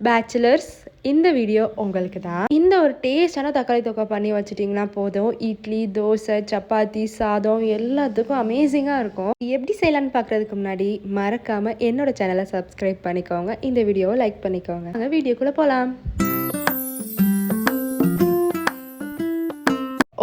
Bachelors, இந்த video உங்களுக்கு தான். இந்த ஒரு டேஸ்டான தக்காளி தொக்கை பண்ணி வச்சிட்டிங்கன்னா போதும், இட்லி, தோசை, சப்பாத்தி, சாதம் எல்லாத்துக்கும் அமேசிங்காக இருக்கும். எப்படி செய்யலான்னு பார்க்குறதுக்கு முன்னாடி மறக்காமல் என்னோட சேனலை சப்ஸ்கிரைப் பண்ணிக்கோங்க. இந்த வீடியோவை லைக் பண்ணிக்கோங்க. நாங்கள் வீடியோக்குள்ளே போகலாம்.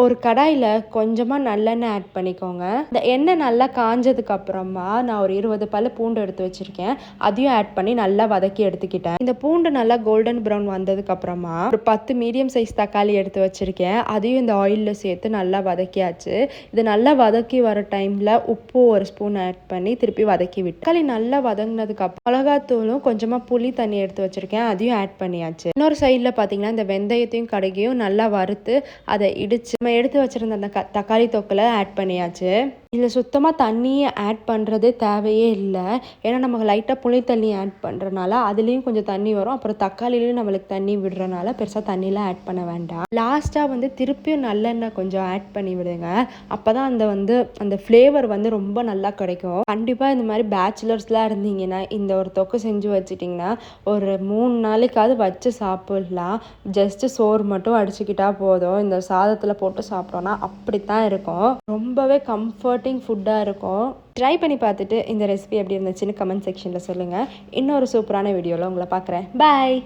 ஒரு கடாயில் கொஞ்சமாக நல்லெண்ணெய் ஆட் பண்ணிக்கோங்க. இந்த எண்ணெய் நல்லா காஞ்சதுக்கு அப்புறமா நான் ஒரு 20 பல் பூண்டு எடுத்து வச்சுருக்கேன். அதையும் ஆட் பண்ணி நல்லா வதக்கி எடுத்துக்கிட்டேன். இந்த பூண்டு நல்லா கோல்டன் ப்ரௌன் வந்ததுக்கு அப்புறமா ஒரு 10 மீடியம் சைஸ் தக்காளி எடுத்து வச்சுருக்கேன். அதையும் இந்த ஆயிலில் சேர்த்து நல்லா வதக்கியாச்சு. இது நல்லா வதக்கி வர டைமில் உப்பு ஒரு ஸ்பூன் ஆட் பண்ணி திருப்பி வதக்கி விட்டு தக்காளி நல்லா வதங்கினதுக்கு அப்புறம் மிளகாத்தூளும் கொஞ்சமாக புளி தண்ணி எடுத்து வச்சுருக்கேன். அதையும் ஆட் பண்ணியாச்சு. இன்னொரு சைடில் பார்த்தீங்கன்னா இந்த வெந்தயத்தையும் கடுகையும் நல்லா வறுத்து அதை இடித்து எடுத்து வச்சிருந்த அந்த தக்காளி தொக்கில் ஆட் பண்ணியாச்சு. இதில் சுத்தமாக தண்ணியை ஆட் பண்ணுறதே தேவையே இல்லை. ஏன்னா நம்ம லைட்டாக புளி தண்ணி ஆட் பண்ணுறனால அதுலேயும் கொஞ்சம் தண்ணி வரும். அப்புறம் தக்காளிலையும் நம்மளுக்கு தண்ணி விடுறனால பெருசாக தண்ணியெலாம் ஆட் பண்ண வேண்டாம். லாஸ்ட்டாக திருப்பியும் நல்லெண்ணெய் கொஞ்சம் ஆட் பண்ணி விடுங்க. அப்போ தான் அந்த ஃப்ளேவர் ரொம்ப நல்லா கிடைக்கும். கண்டிப்பாக இந்த மாதிரி பேச்சுலர்ஸ்லாம் இருந்தீங்கன்னா இந்த ஒரு தொக்கு செஞ்சு வச்சிட்டிங்கன்னா ஒரு 3 நாளைக்காவது வச்சு சாப்பிட்லாம். ஜஸ்ட்டு சோறு மட்டும் அடிச்சுக்கிட்டா போதும். இந்த சாதத்தில் போட்டு சாப்பிட்டோன்னா அப்படித்தான் இருக்கும். ரொம்பவே கம்ஃபர்டிங் ஃபுட்டாக இருக்கும். ட்ரை பண்ணி பார்த்துட்டு இந்த ரெசிபி எப்படி இருந்துச்சுன்னு கமெண்ட் செக்ஷனில் சொல்லுங்கள். இன்னொரு சூப்பரான வீடியோவில் உங்களை பார்க்குறேன். பாய்.